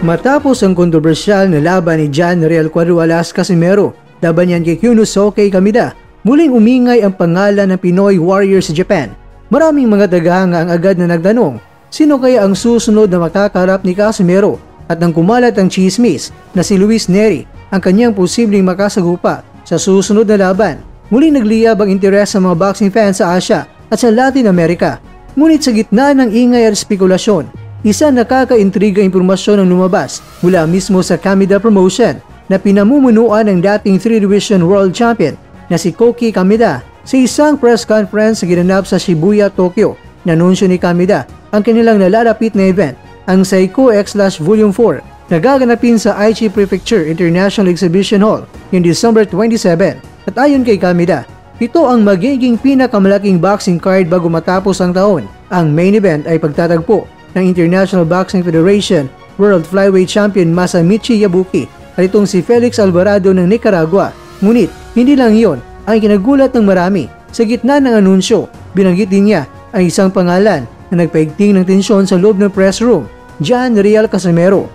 Matapos ang kontrobersyal na laban ni John Real Cuadrualas Casimero laban yan kay Kyunosuke Kamida, muling umingay ang pangalan ng Pinoy Warrior sa Japan. Maraming mga tagahanga ang agad na nagtanong, sino kaya ang susunod na makakarap ni Casimero? At nang kumalat ang chismis na si Luis Nery ang kanyang posibleng makasagupa sa susunod na laban, muling nagliyab ang interes sa mga boxing fans sa Asia at sa Latin America. Ngunit sa gitna ng ingay at spekulasyon, isang nakakaintriga impormasyon ang lumabas mula mismo sa Kamida Promotion na pinamumunuan ng dating 3-division world champion na si Koki Kamida. Sa isang press conference na ginanap sa Shibuya, Tokyo, nanunsyo ni Kamida ang kanilang nalalapit na event, ang Seiko X Volume 4 na gaganapin sa Aichi Prefecture International Exhibition Hall noong December 27. At ayon kay Kamida, ito ang magiging pinakamalaking boxing card bago matapos ang taon. Ang main event ay pagtatagpo ng International Boxing Federation World Flyweight Champion Masamichi Yabuki at itong si Felix Alvarado ng Nicaragua. Ngunit hindi lang iyon ang kinagulat ng marami. Sa gitna ng anunsyo, binanggit din niya ang isang pangalan na nagpaigting ng tensyon sa loob ng press room, John Real Casimero.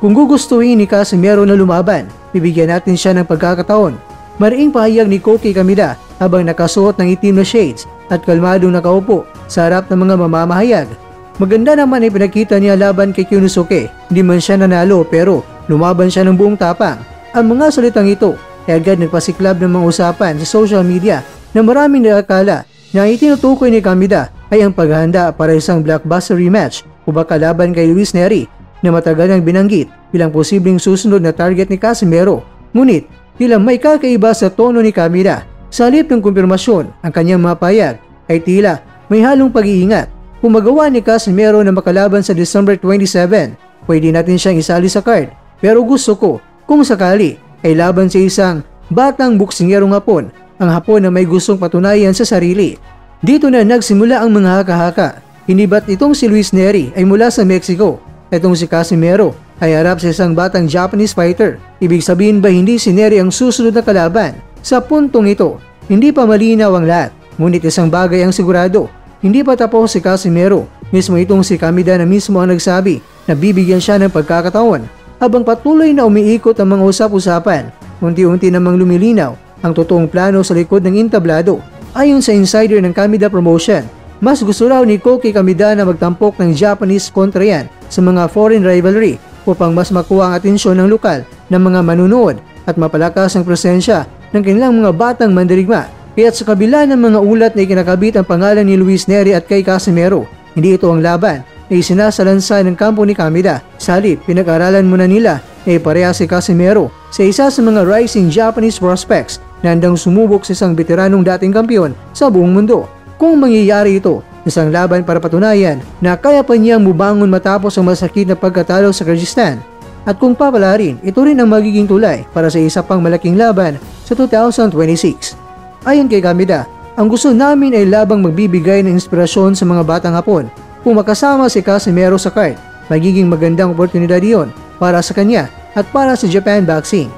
Kung gugustuhin ni Casimero na lumaban, bibigyan natin siya ng pagkakataon. Mariing pahayag ni Koki Kamida habang nakasuot ng itim na shades at kalmadong nakaupo sa harap ng mga mamamahayag. Maganda naman ay pinakita niya laban kay Kyunosuke. Hindi man siya nanalo pero lumaban siya ng buong tapang. Ang mga salitang ito ay agad nagpasiklab ng mga usapan sa social media na maraming nakakala na itinutukoy ni Kamida ay ang paghahanda para isang blockbuster rematch o baka laban kay Luis Nery na matagal nang binanggit bilang posibleng susunod na target ni Casimero. Ngunit tila may kakaiba sa tono ni Kamida. Sa halip ng kumpirmasyon, ang kanyang mapayag ay tila may halong pag-iingat. Kung magawa ni Casimero na makalaban sa December 27, pwede natin siyang isali sa card. Pero gusto ko, kung sakali, ay laban sa isang batang buksingerong Hapon, ang Hapon na may gustong patunayan sa sarili. Dito na nagsimula ang mga haka-haka. Hindi ba't itong si Luis Nery ay mula sa Mexico? Itong si Casimero ay harap sa isang batang Japanese fighter. Ibig sabihin ba hindi si Nery ang susunod na kalaban? Sa puntong ito, hindi pa malinaw ang lahat. Ngunit isang bagay ang sigurado, hindi pa tapos si Casimero. Mismo itong si Kamida na mismo ang nagsabi na bibigyan siya ng pagkakataon. Habang patuloy na umiikot ang mga usap-usapan, unti-unti namang lumilinaw ang totoong plano sa likod ng entablado. Ayon sa insider ng Kamida Promotion, mas gusto raw ni Koki Kamida na magtampok ng Japanese kontra yan sa mga foreign rivalry upang mas makuha ang atensyon ng lokal ng mga manunood at mapalakas ang presensya ng kanilang mga batang mandirigma. Kaya't sa kabila ng mga ulat na ikinakabit ang pangalan ni Luis Nery at kay Casimero, hindi ito ang laban na isinasalansa ng kampo ni Kamida. Sa halip, pinag-aralan muna nila na ipareha si Casimero sa isa sa mga rising Japanese prospects na handang sumubok sa isang veteranong dating kampiyon sa buong mundo. Kung mangyayari ito, isang laban para patunayan na kaya pa niyang bumangon matapos ang masakit na pagkatalo sa Kyrgyzstan. At kung papalarin, ito rin ang magiging tulay para sa isa pang malaking laban sa 2026. Ayon kay Kamida, ang gusto namin ay labang magbibigay ng inspirasyon sa mga batang Hapon. Kung makasama si Casimero sa card, magiging magandang oportunidad iyon para sa kanya at para sa Japan Boxing.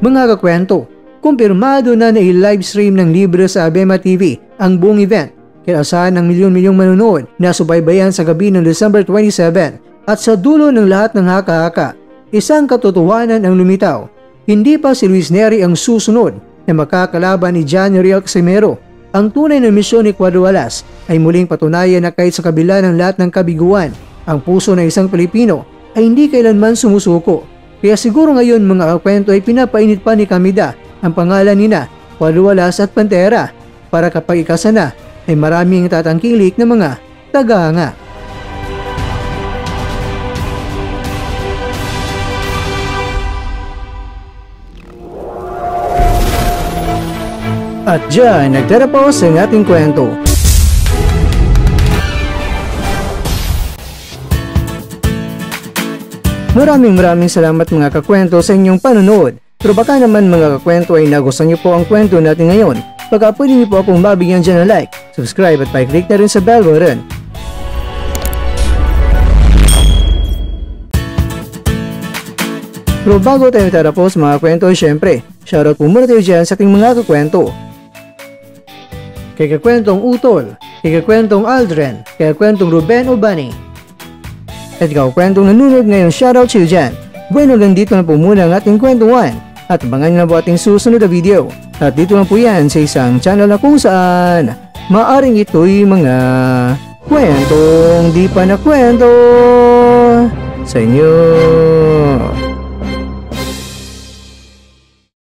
Mga kakwento, kumpirmado na i-livestream ng libre sa Abema TV ang buong event. Kaya asahan ng milyon-milyong manonood na subaybayan sa gabi ng December 27 at sa dulo ng lahat ng haka-haka, isang katotohanan ang lumitaw. Hindi pa si Luis Nery ang susunod na makakalaban ni John Real Casimero. Ang tunay na misyon ni Cuadrualas ay muling patunayan na kahit sa kabila ng lahat ng kabiguan, ang puso ng isang Pilipino ay hindi kailanman sumusuko. Kaya siguro ngayon mga kakwento ay pinapainit pa ni Kamida ang pangalan nina, Cuadrualas at Pantera para kapag ikasa na ay maraming tatangkilik na mga tagahanga. At dyan nagtatapos ang ating kwento. Maraming salamat mga kakwento sa inyong panonood. Pero baka naman mga kakwento ay nagustuhan niyo po ang kwento natin ngayon. Baka pwede niyo po akong mabigyan dyan ng like, subscribe at pa-click na rin sa bell button Pero bago tayo tatapos mga kwento, syempre, shoutout po muna tayo dyan sa ating mga kakwento. Kay kakwentong Utol, kay kakwentong Aldren, kay kakwentong Ruben o Bunny. At kakwentong nanonood ngayon, shoutout sa iyo dyan. Bueno, hanggang dito na po muna ang ating kwentuhan. At abangan nyo na po ating susunod na video. At dito lang po yan sa isang channel na kung saan maaring ito'y mga kwentong di pa na kwento sa inyo.